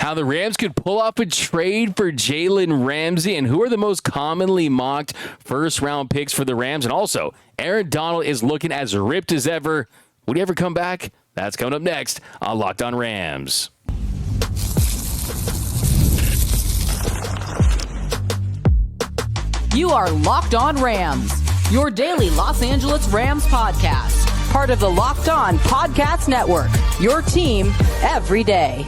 how the Rams could pull off a trade for Jalen Ramsey, and who are the most commonly mocked first-round picks for the Rams. And also, Aaron Donald is looking as ripped as ever. Would he ever come back? That's coming up next on Locked On Rams. You are Locked On Rams, your daily Los Angeles Rams podcast. Part of the Locked On Podcast Network, your team every day.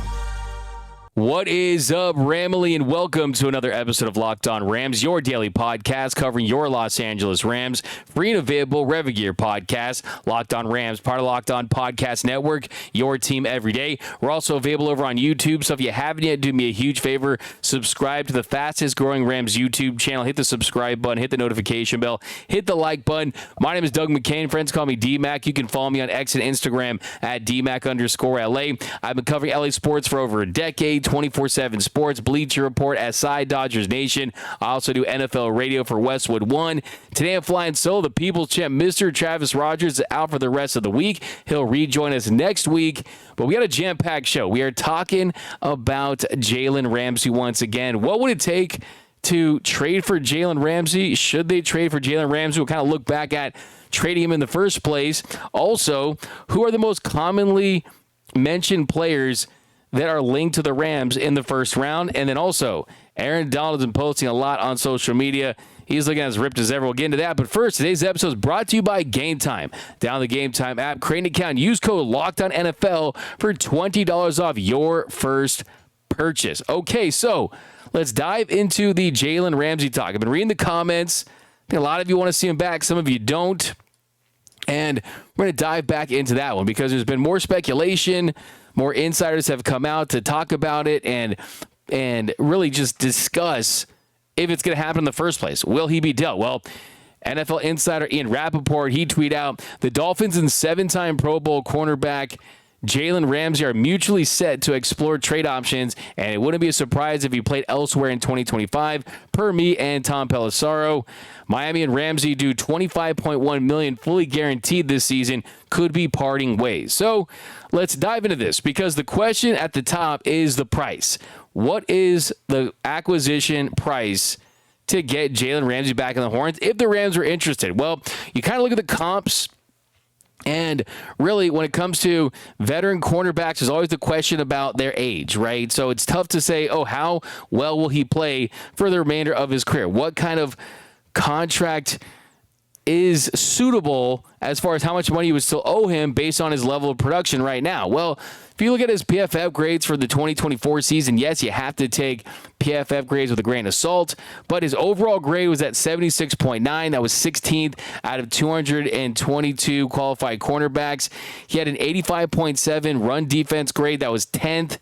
What is up, Ramily, and welcome to another episode of Locked On Rams, your daily podcast covering your Los Angeles Rams. Free and available wherever you get your podcast. Locked On Rams, part of Locked On Podcast Network, your team every day. We're also available over on YouTube, so if you haven't yet, do me a huge favor. Subscribe to the fastest growing Rams YouTube channel. Hit the subscribe button, hit the notification bell, hit the like button. My name is Doug McCain. Friends call me D-Mac. You can follow me on X and Instagram at DMac_LA. I've been covering LA sports for over a decade. 24/7 Sports, Bleacher Report, SI, Dodgers Nation. I also do NFL radio for Westwood One. Today I'm flying solo. The People's Champ, Mr. Travis Rogers, is out for the rest of the week. He'll rejoin us next week. But we got a jam-packed show. We are talking about Jalen Ramsey once again. What would it take to trade for Jalen Ramsey? Should they trade for Jalen Ramsey? We'll kind of look back at trading him in the first place. Also, who are the most commonly mentioned players that are linked to the Rams in the first round? And then also, Aaron Donald has been posting a lot on social media. He's looking as ripped as ever. We'll get into that. But first, today's episode is brought to you by Gametime. Download the Gametime app, create an account, use code LOCKEDONNFL for $20 off your first purchase. Okay, so let's dive into the Jalen Ramsey talk. I've been reading the comments. I think a lot of you want to see him back. Some of you don't. And we're going to dive back into that one because there's been more speculation. More insiders have come out to talk about it and really just discuss if it's going to happen in the first place. Will he be dealt? Well, NFL insider Ian Rappaport, he tweeted out, the Dolphins and 7-time Pro Bowl cornerback Jalen Ramsey are mutually set to explore trade options, and it wouldn't be a surprise if he played elsewhere in 2025, per me and Tom Pelissaro. Miami and Ramsey do $25.1 million fully guaranteed this season, could be parting ways. So let's dive into this because the question at the top is the price. What is the acquisition price to get Jalen Ramsey back in the Horns if the Rams were interested? Well, you kind of look at the comps. And really, when it comes to veteran cornerbacks, there's always the question about their age, right? So it's tough to say, oh, how well will he play for the remainder of his career? What kind of contract is suitable as far as how much money you would still owe him based on his level of production right now? Well, if you look at his PFF grades for the 2024 season, yes, you have to take PFF grades with a grain of salt, but his overall grade was at 76.9. That was 16th out of 222 qualified cornerbacks. He had an 85.7 run defense grade. That was 10th.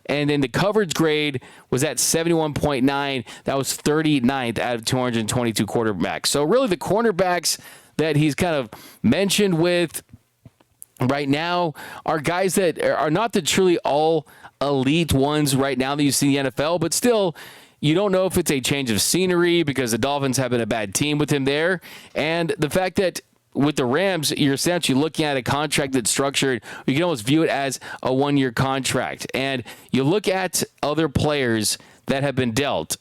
And then the coverage grade was at 71.9. That was 39th out of 222 quarterbacks. So really the cornerbacks that he's kind of mentioned with right now are guys that are not the truly all elite ones right now that you see in the NFL, but still you don't know if it's a change of scenery because the Dolphins have been a bad team with him there. And the fact that with the Rams, you're essentially looking at a contract that's structured. You can almost view it as a one-year contract. And you look at other players that have been dealt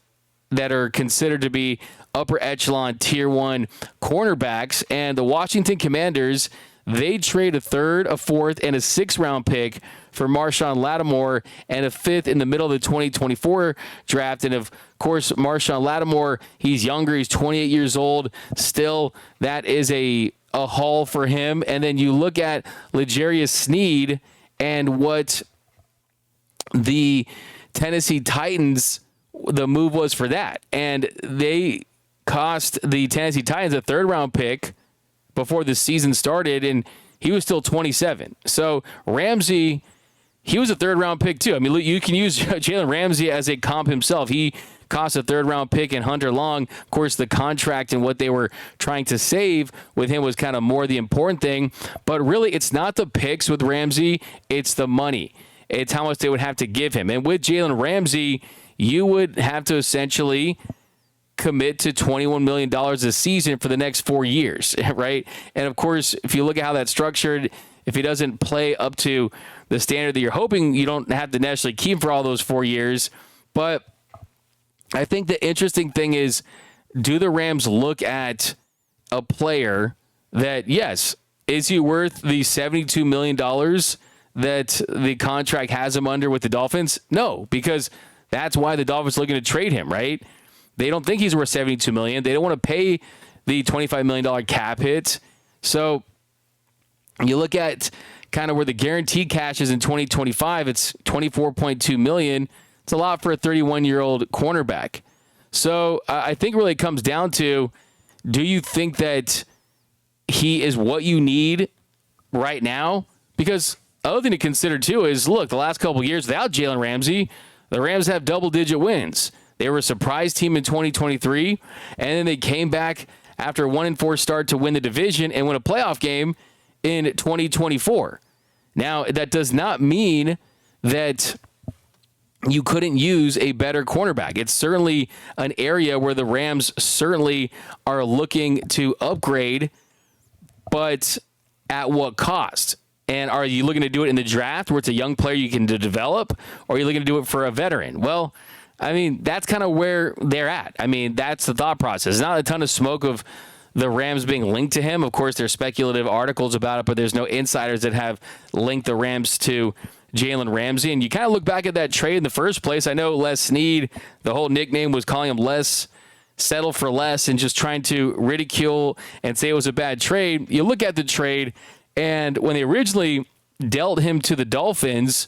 that are considered to be upper echelon tier 1 cornerbacks. And the Washington Commanders, they trade a third, a fourth, and a 6th round pick for Marshawn Lattimore and a 5th in the middle of the 2024 draft. And of course, Marshawn Lattimore, he's younger. He's 28 years old. Still, that is a haul for him. And then you look at L'Jarius Sneed and what the Tennessee Titans, the move was for that. And they cost the Tennessee Titans a 3rd round pick before the season started, and he was still 27. So Ramsey, he was a 3rd round pick too. I mean, you can use Jalen Ramsey as a comp himself. He cost a 3rd round pick in Hunter Long. Of course, the contract and what they were trying to save with him was kind of more the important thing. But really, it's not the picks with Ramsey, it's the money. It's how much they would have to give him. And with Jalen Ramsey, you would have to essentially commit to $21 million a season for the next 4 years, right? And of course, if you look at how that's structured, if he doesn't play up to the standard that you're hoping you don't have to necessarily keep for all those 4 years. But I think the interesting thing is, do the Rams look at a player that, yes, is he worth the $72 million that the contract has him under with the Dolphins? No, because that's why the Dolphins are looking to trade him, right? They don't think he's worth $72 million. They don't want to pay the $25 million cap hit. So you look at kind of where the guaranteed cash is in 2025, it's $24.2 million. It's a lot for a 31-year-old cornerback. So I think really it comes down to, do you think that he is what you need right now? Because the other thing to consider too is, look, the last couple of years without Jalen Ramsey, the Rams have double-digit wins. They were a surprise team in 2023, and then they came back after a 1-4 start to win the division and win a playoff game in 2024. Now, that does not mean that you couldn't use a better cornerback. It's certainly an area where the Rams certainly are looking to upgrade, but at what cost? And are you looking to do it in the draft where it's a young player you can develop, or are you looking to do it for a veteran? Well, I mean, that's kind of where they're at. I mean, that's the thought process. Not a ton of smoke of the Rams being linked to him. Of course, there's speculative articles about it, but there's no insiders that have linked the Rams to Jalen Ramsey. And you kind of look back at that trade in the first place. I know Les Snead, the whole nickname was calling him Les, settle for less, and just trying to ridicule and say it was a bad trade. You look at the trade, and when they originally dealt him to the Dolphins,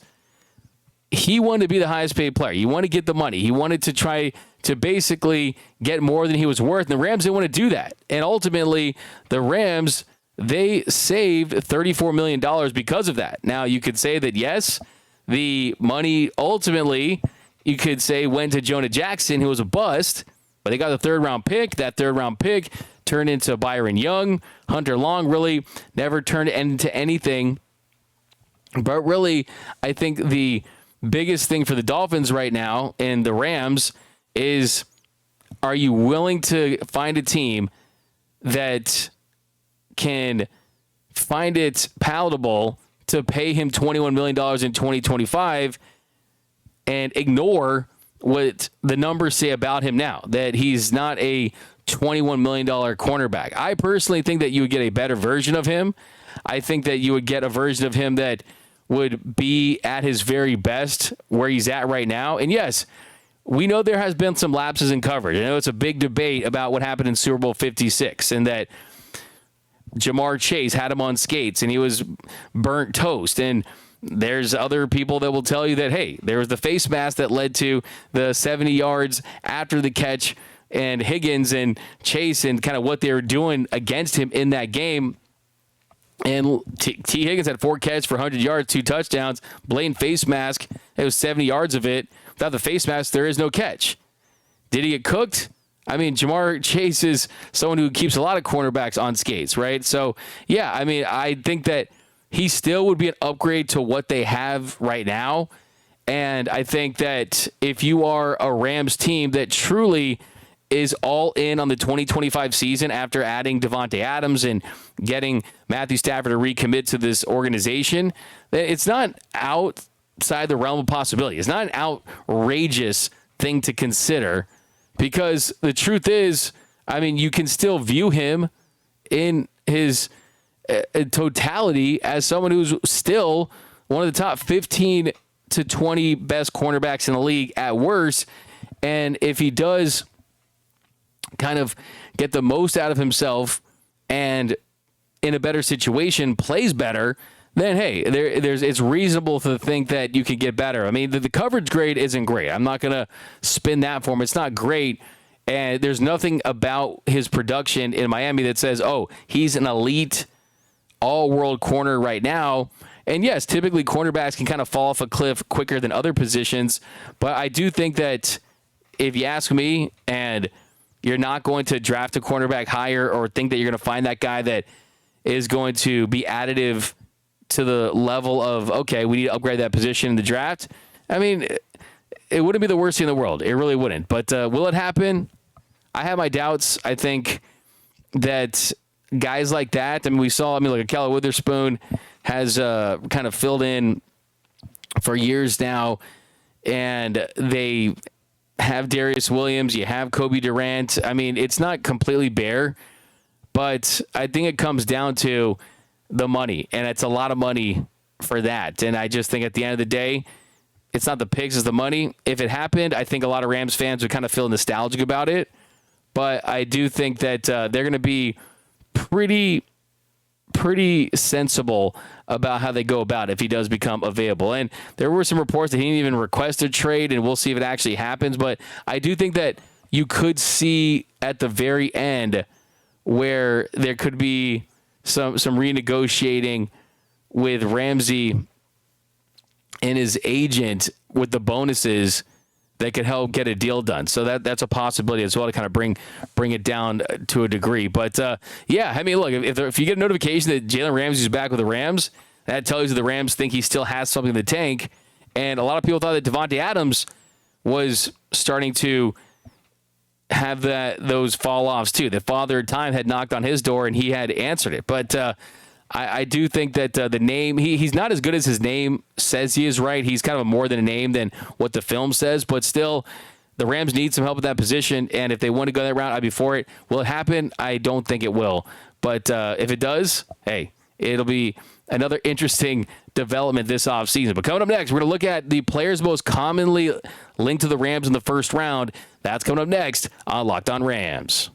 he wanted to be the highest paid player. He wanted to get the money. He wanted to try to basically get more than he was worth. And the Rams didn't want to do that. And ultimately, the Rams, they saved $34 million because of that. Now, you could say that, yes, the money ultimately, you could say, went to Jonah Jackson, who was a bust, but they got the third-round pick. That third-round pick turned into Byron Young. Hunter Long really never turned into anything. But really, I think the biggest thing for the Dolphins right now and the Rams is, are you willing to find a team that can find it palatable to pay him $21 million in 2025 and ignore what the numbers say about him now, that he's not a $21 million cornerback? I personally think that you would get a better version of him. I think that you would get a version of him that would be at his very best where he's at right now. And yes, we know there has been some lapses in coverage. I know it's a big debate about what happened in Super Bowl 56 and that Jamar Chase had him on skates and he was burnt toast. And there's other people that will tell you that, hey, there was the face mask that led to the 70 yards after the catch, and Higgins and Chase and kind of what they were doing against him in that game. And T. Higgins had 4 catches for 100 yards, 2 touchdowns. Blatant face mask. It was 70 yards of it. Without the face mask, there is no catch. Did he get cooked? I mean, Jamar Chase is someone who keeps a lot of cornerbacks on skates, right? So, yeah, I mean, I think that he still would be an upgrade to what they have right now. And I think that if you are a Rams team that truly is all in on the 2025 season after adding Devontae Adams and getting Matthew Stafford to recommit to this organization, it's not outside the realm of possibility. It's not an outrageous thing to consider, because the truth is, I mean, you can still view him in his totality as someone who's still one of the top 15 to 20 best cornerbacks in the league at worst. And if he does kind of get the most out of himself and in a better situation plays better, then hey, it's reasonable to think that you could get better. I mean, the coverage grade isn't great. I'm not going to spin that for him. It's not great. And there's nothing about his production in Miami that says, oh, he's an elite all-world corner right now. And yes, typically cornerbacks can kind of fall off a cliff quicker than other positions. But I do think that if you ask me, and you're not going to draft a cornerback higher or think that you're going to find that guy that is going to be additive to the level of, okay, we need to upgrade that position in the draft. I mean, it wouldn't be the worst thing in the world. It really wouldn't. But will it happen? I have my doubts. I think that guys like that, I mean, we saw, like Akella Witherspoon has kind of filled in for years now, and they have Darius Williams, you have Kobe Durant. I mean, it's not completely bare, but I think it comes down to the money, and it's a lot of money for that. And I just think at the end of the day, it's not the picks, it's the money. If it happened, I think a lot of Rams fans would kind of feel nostalgic about it. But I do think that they're going to be pretty sensible about how they go about it if he does become available. And there were some reports that he didn't even request a trade, and we'll see if it actually happens. But I do think that you could see at the very end where there could be some renegotiating with Ramsey and his agent with the bonuses that could help get a deal done. So that's a possibility as well to kind of bring it down to a degree. But yeah, I mean, look, if you get a notification that Jalen Ramsey is back with the Rams, that tells you the Rams think he still has something in the tank. And a lot of people thought that Devontae Adams was starting to have those fall offs too. That Father Time had knocked on his door and he had answered it. But I do think that the name, he's not as good as his name says he is, right? He's kind of more than a name than what the film says, but still, the Rams need some help at that position, and if they want to go that route, I'd be for it. Will it happen? I don't think it will. But if it does, hey, it'll be another interesting development this offseason. But coming up next, we're going to look at the players most commonly linked to the Rams in the first round. That's coming up next on Locked On Rams.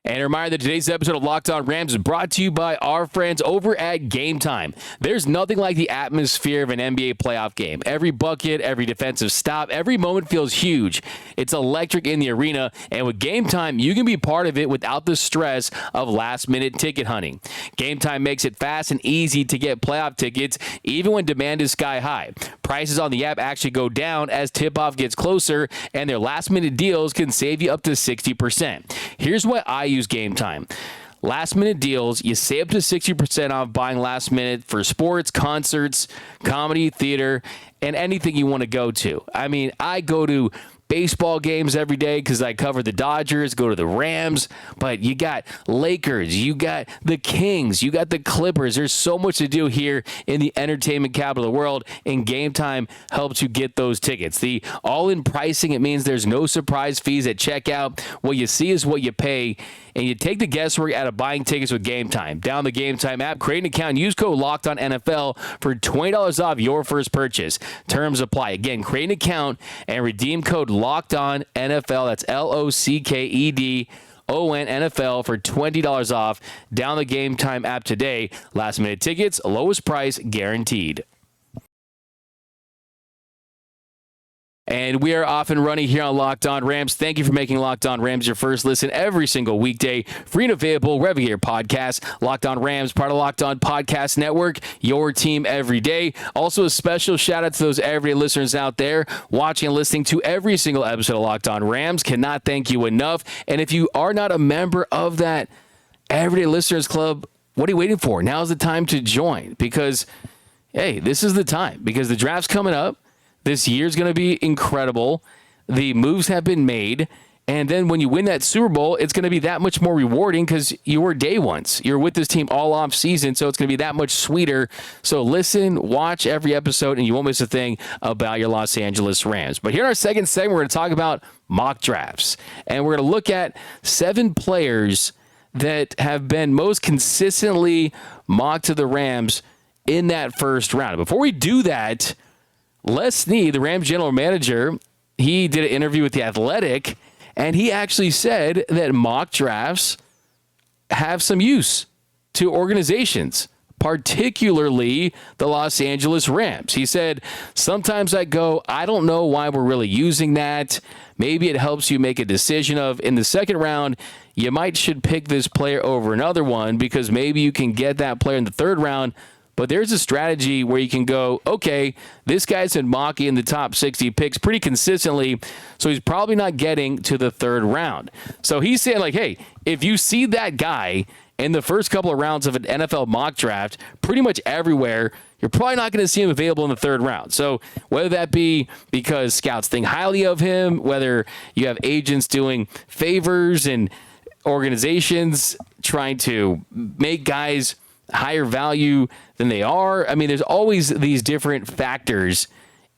And a reminder that today's episode of Locked On Rams is brought to you by our friends over at Gametime. There's nothing like the atmosphere of an NBA playoff game. Every bucket, every defensive stop, every moment feels huge. It's electric in the arena, and with Gametime, you can be part of it without the stress of last-minute ticket hunting. Gametime makes it fast and easy to get playoff tickets, even when demand is sky high. Prices on the app actually go down as tip-off gets closer, and their last-minute deals can save you up to 60%. Here's what I use Gametime. Last minute deals, you save up to 60% off buying last minute for sports, concerts, comedy, theater, and anything you want to go to. I mean, I go to baseball games every day because I cover the Dodgers, go to the Rams, but you got Lakers, you got the Kings, you got the Clippers. There's so much to do here in the entertainment capital of the world, and Gametime helps you get those tickets. The all-in pricing, it means there's no surprise fees at checkout. What you see is what you pay, and you take the guesswork out of buying tickets with Gametime. Download the Gametime app, create an account, use code LOCKEDONNFL for $20 off your first purchase. Terms apply. Again, create an account and redeem code LOCKEDONNFL. That's LOCKEDON NFL for $20 off. Download the Gametime app today. Last minute tickets, lowest price guaranteed. And we are off and running here on Locked On Rams. Thank you for making Locked On Rams your first listen every single weekday. Free and available wherever you get your podcast. Locked On Rams, part of Locked On Podcast Network, your team every day. Also, a special shout out to those everyday listeners out there watching and listening to every single episode of Locked On Rams. Cannot thank you enough. And if you are not a member of that Everyday Listeners Club, what are you waiting for? Now's the time to join because, hey, this is the time because the draft's coming up. This year's going to be incredible. The moves have been made. And then when you win that Super Bowl, it's going to be that much more rewarding because you were day ones. You're with this team all off season, so it's going to be that much sweeter. So listen, watch every episode, and you won't miss a thing about your Los Angeles Rams. But here in our second segment, we're going to talk about mock drafts. And we're going to look at 7 players that have been most consistently mocked to the Rams in that first round. Before we do that, Les Snead, the Rams general manager, he did an interview with The Athletic, and he actually said that mock drafts have some use to organizations, particularly the Los Angeles Rams. He said, sometimes I go, I don't know why we're really using that. Maybe it helps you make a decision of, in the second round, you should pick this player over another one because maybe you can get that player in the third round. But there's a strategy where you can go, okay, this guy's been mocking in the top 60 picks pretty consistently, so he's probably not getting to the third round. So he's saying, like, hey, if you see that guy in the first couple of rounds of an NFL mock draft, pretty much everywhere, you're probably not going to see him available in the third round. So whether that be because scouts think highly of him, whether you have agents doing favors and organizations trying to make guys higher value than they are. I mean, there's always these different factors.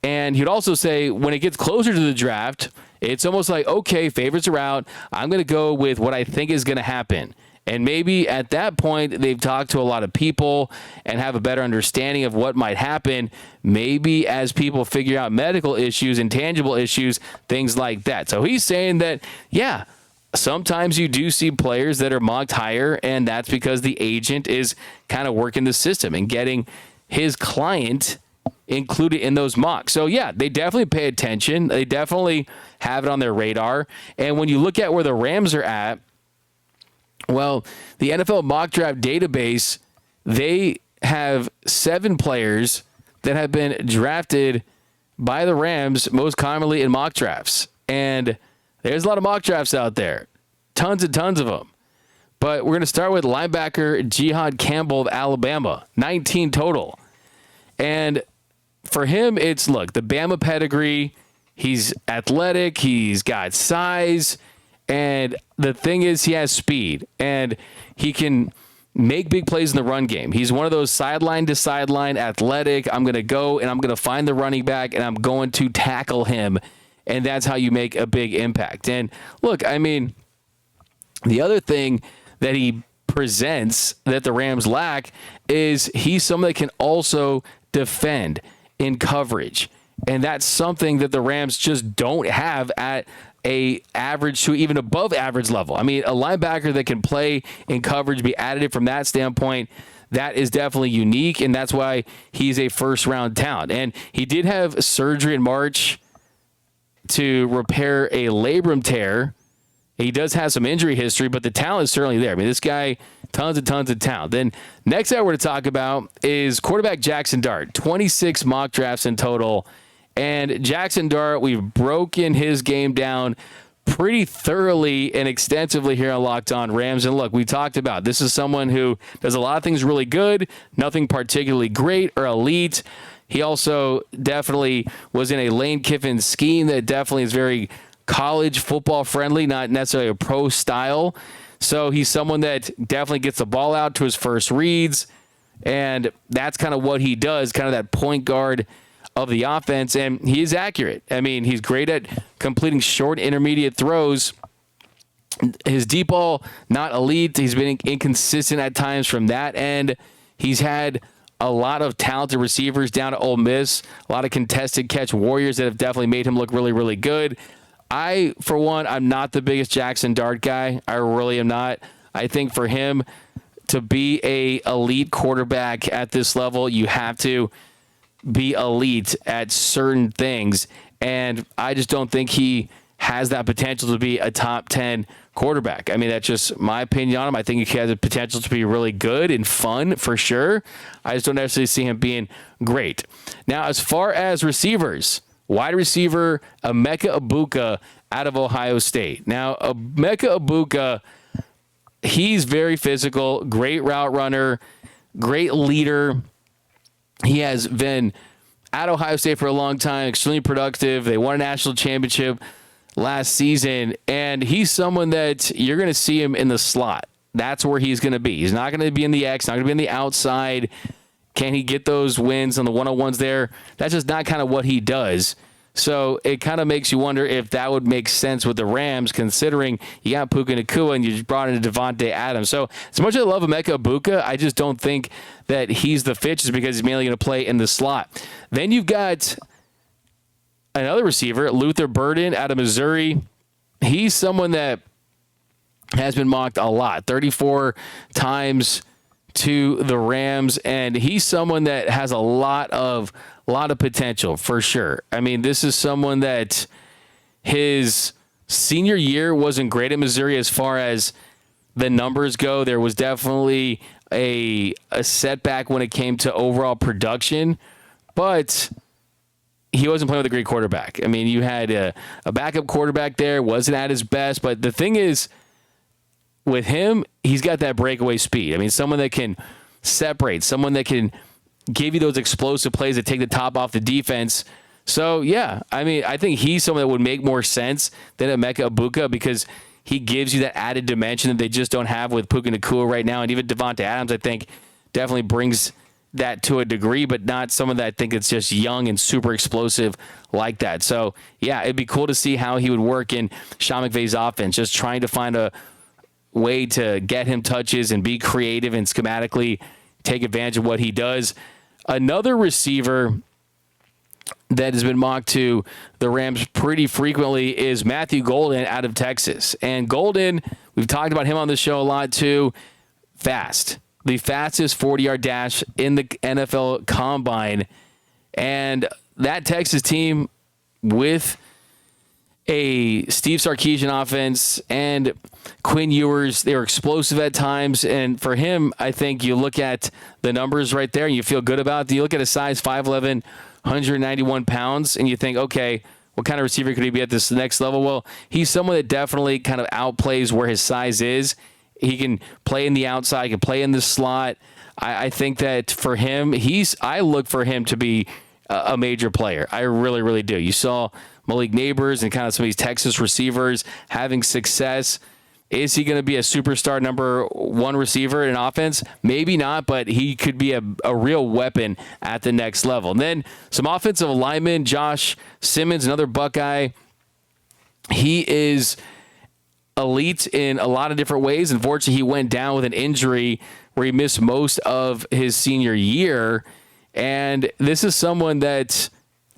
And he'd also say when it gets closer to the draft, it's almost like, okay, favorites are out. I'm going to go with what I think is going to happen. And maybe at that point, they've talked to a lot of people and have a better understanding of what might happen. Maybe as people figure out medical issues, intangible issues, things like that. So he's saying that, yeah, sometimes you do see players that are mocked higher, and that's because the agent is kind of working the system and getting his client included in those mocks. So, yeah, they definitely pay attention. They definitely have it on their radar. And when you look at where the Rams are at, well, the NFL mock draft database, they have 7 players that have been drafted by the Rams most commonly in mock drafts. And there's a lot of mock drafts out there. Tons and tons of them. But we're going to start with linebacker Jihad Campbell of Alabama. 19 total. And for him, it's, look, the Bama pedigree. He's athletic. He's got size. And the thing is, he has speed. And he can make big plays in the run game. He's one of those sideline to sideline athletic. I'm going to go and I'm going to find the running back and I'm going to tackle him. And that's how you make a big impact. And look, I mean, the other thing that he presents that the Rams lack is he's someone that can also defend in coverage. And that's something that the Rams just don't have at a average to even above average level. I mean, a linebacker that can play in coverage, be additive from that standpoint, that is definitely unique, and that's why he's a first-round talent. And he did have surgery in March to repair a labrum tear. He does have some injury history, but the talent is certainly there. I mean, this guy, tons and tons of talent. Then next I want to talk about is quarterback Jackson Dart. 26 mock drafts in total. And Jackson Dart, we've broken his game down pretty thoroughly and extensively here on Locked On Rams. And look, we talked about this is someone who does a lot of things really good, nothing particularly great or elite. He also definitely was in a Lane Kiffin scheme that definitely is very college football friendly, not necessarily a pro style. So he's someone that definitely gets the ball out to his first reads. And that's kind of what he does, kind of that point guard of the offense, and he is accurate. I mean, he's great at completing short, intermediate throws. His deep ball, not elite. He's been inconsistent at times from that end. He's had a lot of talented receivers down at Ole Miss, a lot of contested catch warriors that have definitely made him look really, really good. For one, I'm not the biggest Jackson Dart guy. I really am not. I think for him to be a elite quarterback at this level, you have to be elite at certain things, and I just don't think he has that potential to be a top 10 quarterback. I mean, that's just my opinion on him. I think he has the potential to be really good and fun for sure. I just don't necessarily see him being great. Now, as far as receivers, wide receiver Emeka Egbuka out of Ohio State. Now, Emeka Egbuka, he's very physical, great route runner, great leader. He has been at Ohio State for a long time, extremely productive. They won a national championship last season, and he's someone that you're going to see him in the slot. That's where he's going to be. He's not going to be in the X, not going to be on the outside. Can he get those wins on the one-on-ones there? That's just not kind of what he does. So it kind of makes you wonder if that would make sense with the Rams, considering you got Puka Nacua and you just brought in Devontae Adams. So as much as I love Emeka Egbuka, I just don't think that he's the fit just because he's mainly going to play in the slot. Then you've got another receiver, Luther Burden out of Missouri. He's someone that has been mocked a lot, 34 times to the Rams, and he's someone that has a lot of potential for sure. I mean, this is someone that his senior year wasn't great at Missouri as far as the numbers go. There was definitely a setback when it came to overall production, but he wasn't playing with a great quarterback. I mean, you had a backup quarterback there, wasn't at his best, but the thing is, with him, he's got that breakaway speed. I mean, someone that can separate, someone that can give you those explosive plays that take the top off the defense. So, yeah, I mean, I think he's someone that would make more sense than Emeka Egbuka because he gives you that added dimension that they just don't have with Puka Nacua right now. And even Devontae Adams, I think, definitely brings that to a degree, but not someone that I think it's just young and super explosive like that. So, yeah, it'd be cool to see how he would work in Sean McVay's offense, just trying to find a way to get him touches and be creative and schematically take advantage of what he does. Another receiver that has been mocked to the Rams pretty frequently is Matthew Golden out of Texas. And Golden, we've talked about him on the show a lot too, fast. The fastest 40-yard dash in the NFL Combine. And that Texas team with a Steve Sarkisian offense and Quinn Ewers, they were explosive at times. And for him, I think you look at the numbers right there and you feel good about it. You look at a size 5'11", 191 pounds, and you think, okay, what kind of receiver could he be at this next level? Well, he's someone that definitely kind of outplays where his size is. He can play in the outside, he can play in the slot. I think that for him, I look for him to be a major player. I really, really do. You saw Malik Neighbors and kind of some of these Texas receivers having success. Is he going to be a superstar number one receiver in offense? Maybe not, but he could be a real weapon at the next level. And then some offensive linemen, Josh Simmons, another Buckeye. He is elite in a lot of different ways. Unfortunately, he went down with an injury where he missed most of his senior year. And this is someone that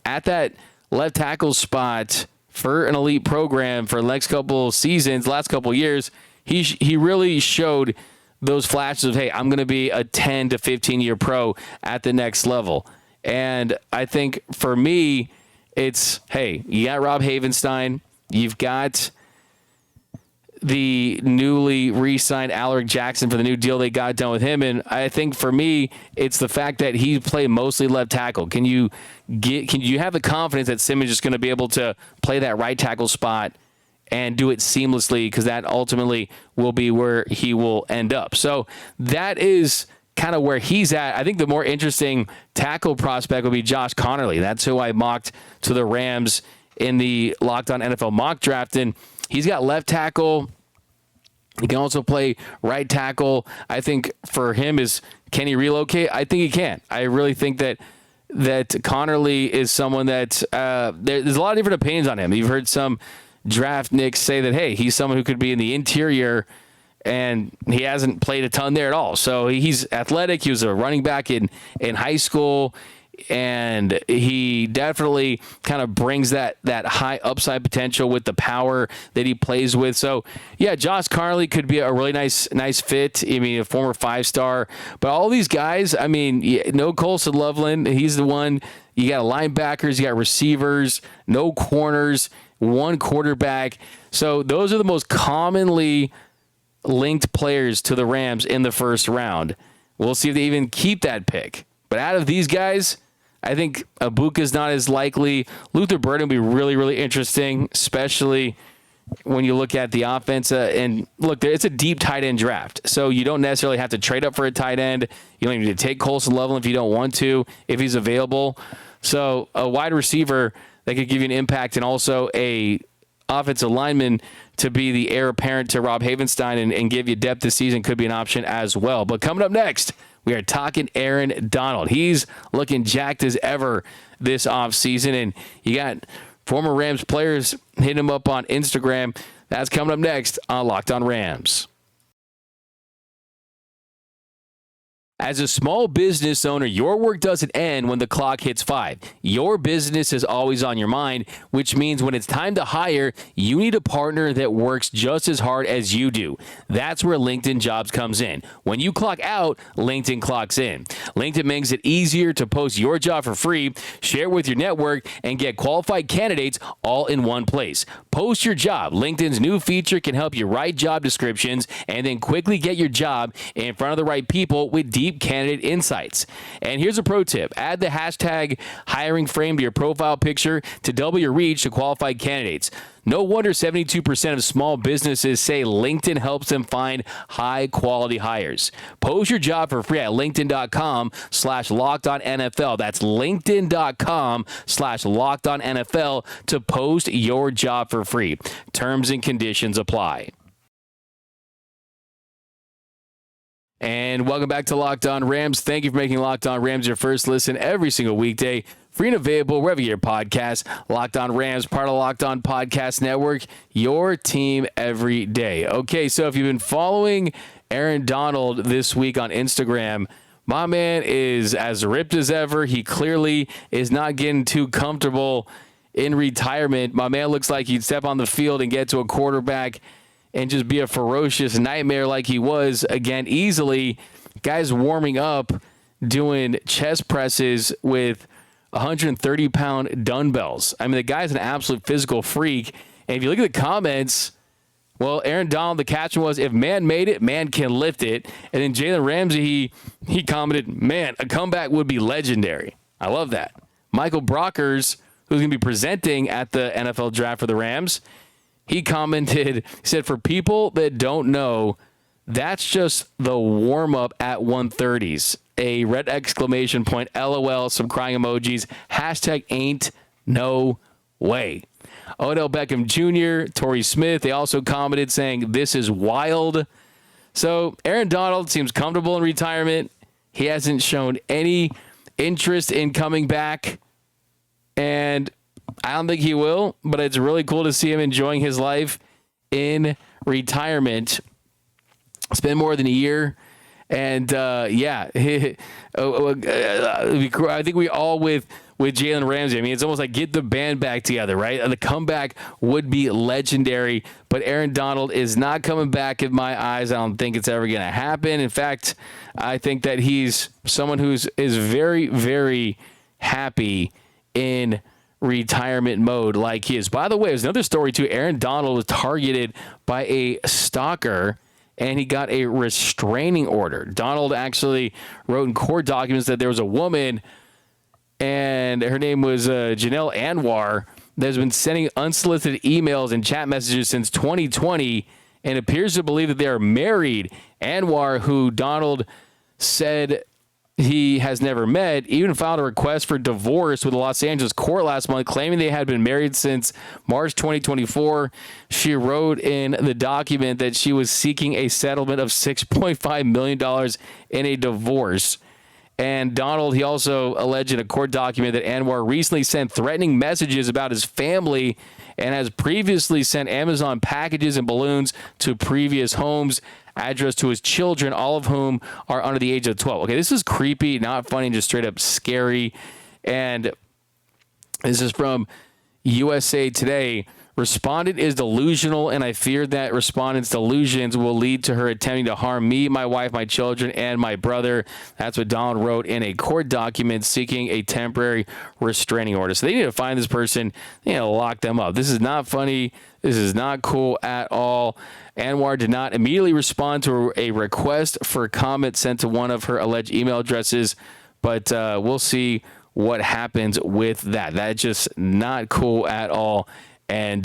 at that left tackle spot for an elite program for the next couple seasons, last couple years, he really showed those flashes of, hey, I'm going to be a 10 to 15-year pro at the next level. And I think for me, it's, hey, you got Rob Havenstein, you've got the newly re-signed Alaric Jackson for the new deal they got done with him. And I think for me, it's the fact that he played mostly left tackle. Can you have the confidence that Simmons is going to be able to play that right tackle spot and do it seamlessly? Because that ultimately will be where he will end up. So that is kind of where he's at. I think the more interesting tackle prospect would be Josh Connerly. That's who I mocked to the Rams in the Locked On NFL mock draft. And he's got left tackle. He can also play right tackle. I think for him can he relocate? I think he can. I really think that Connerly is someone that there's a lot of different opinions on him. You've heard some draft nicks say that, hey, he's someone who could be in the interior, and he hasn't played a ton there at all. So he's athletic. He was a running back in high school. And he definitely kind of brings that high upside potential with the power that he plays with. So, yeah, Josh Connerly could be a really nice fit. I mean, a former 5-star. But all these guys, I mean, no Colson Loveland. He's the one. You got linebackers, you got receivers, no corners, one quarterback. So those are the most commonly linked players to the Rams in the first round. We'll see if they even keep that pick. But out of these guys, I think Abuka's not as likely. Luther Burden will be really, really interesting, especially when you look at the offense. And look, it's a deep tight end draft, so you don't necessarily have to trade up for a tight end. You don't even need to take Colson Loveland if you don't want to, if he's available. So a wide receiver that could give you an impact, and also a offensive lineman to be the heir apparent to Rob Havenstein and give you depth this season could be an option as well. But coming up next, we are talking Aaron Donald. He's looking jacked as ever this offseason, and you got former Rams players hitting him up on Instagram. That's coming up next on Locked On Rams. As a small business owner, your work doesn't end when the clock hits 5. Your business is always on your mind, which means when it's time to hire, you need a partner that works just as hard as you do. That's where LinkedIn Jobs comes in. When you clock out, LinkedIn clocks in. LinkedIn makes it easier to post your job for free, share it with your network, and get qualified candidates all in one place. Post your job. LinkedIn's new feature can help you write job descriptions and then quickly get your job in front of the right people with deep candidate insights. And here's a pro tip. Add the hashtag hiring frame to your profile picture to double your reach to qualified candidates. No wonder 72% of small businesses say LinkedIn helps them find high-quality hires. Post your job for free at linkedin.com/lockedonnfl. That's linkedin.com/lockedonnfl to post your job for free. Terms and conditions apply. And welcome back to Locked On Rams. Thank you for making Locked On Rams your first listen every single weekday. Free and available wherever you get your podcast. Locked On Rams, part of Locked On Podcast Network, your team every day. Okay, so if you've been following Aaron Donald this week on Instagram, my man is as ripped as ever. He clearly is not getting too comfortable in retirement. My man looks like he'd step on the field and get to a quarterback and just be a ferocious nightmare like he was, again, easily. Guys warming up doing chest presses with 130-pound dumbbells. I mean, the guy's an absolute physical freak. And if you look at the comments, well, Aaron Donald, the caption was, if man made it, man can lift it. And then Jalen Ramsey, he commented, man, a comeback would be legendary. I love that. Michael Brockers, who's going to be presenting at the NFL draft for the Rams, he commented, he said, for people that don't know, that's just the warm-up at 130s. A red exclamation point, LOL, some crying emojis, hashtag ain't no way. Odell Beckham Jr., Torrey Smith, they also commented saying, this is wild. So Aaron Donald seems comfortable in retirement. He hasn't shown any interest in coming back. And I don't think he will, but it's really cool to see him enjoying his life in retirement. It's been more than a year. And, I think we all with Jalen Ramsey, I mean, it's almost like get the band back together, right? The comeback would be legendary, but Aaron Donald is not coming back in my eyes. I don't think it's ever going to happen. In fact, I think that he's someone is very, very happy in retirement mode like he is. By the way, there's another story too. Aaron Donald was targeted by a stalker and he got a restraining order. Donald actually wrote in court documents that there was a woman and her name was Janelle Anwar that has been sending unsolicited emails and chat messages since 2020 and appears to believe that they are married. Anwar, who Donald said he has never met, even filed a request for divorce with the Los Angeles court last month, claiming they had been married since March 2024. She wrote in the document that she was seeking a settlement of $6.5 million in a divorce. And Donald, he also alleged in a court document that Anwar recently sent threatening messages about his family and has previously sent Amazon packages and balloons to previous homes addressed to his children, all of whom are under the age of 12. Okay, this is creepy, not funny, just straight up scary. And this is from USA Today. Respondent is delusional, and I fear that respondent's delusions will lead to her attempting to harm me, my wife, my children, and my brother. That's what Donald wrote in a court document seeking a temporary restraining order. So they need to find this person, lock them up. This is not funny. This is not cool at all. Anwar did not immediately respond to a request for comment sent to one of her alleged email addresses, but we'll see what happens with that. That's just not cool at all. And,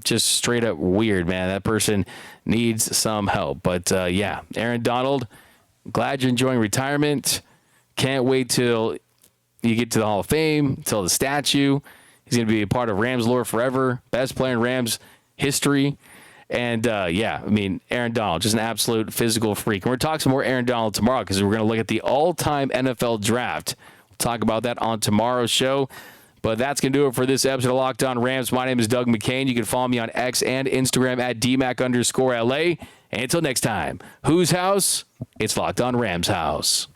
just straight up weird, man. That person needs some help. But, Aaron Donald, glad you're enjoying retirement. Can't wait till you get to the Hall of Fame, till the statue. He's going to be a part of Rams lore forever. Best player in Rams history. And, Aaron Donald, just an absolute physical freak. And we're talking some more Aaron Donald tomorrow because we're going to look at the all-time NFL draft. We'll talk about that on tomorrow's show. But that's going to do it for this episode of Locked On Rams. My name is Doug McCain. You can follow me on X and Instagram at DMAC_LA. And until next time, whose house? It's Locked On Rams house.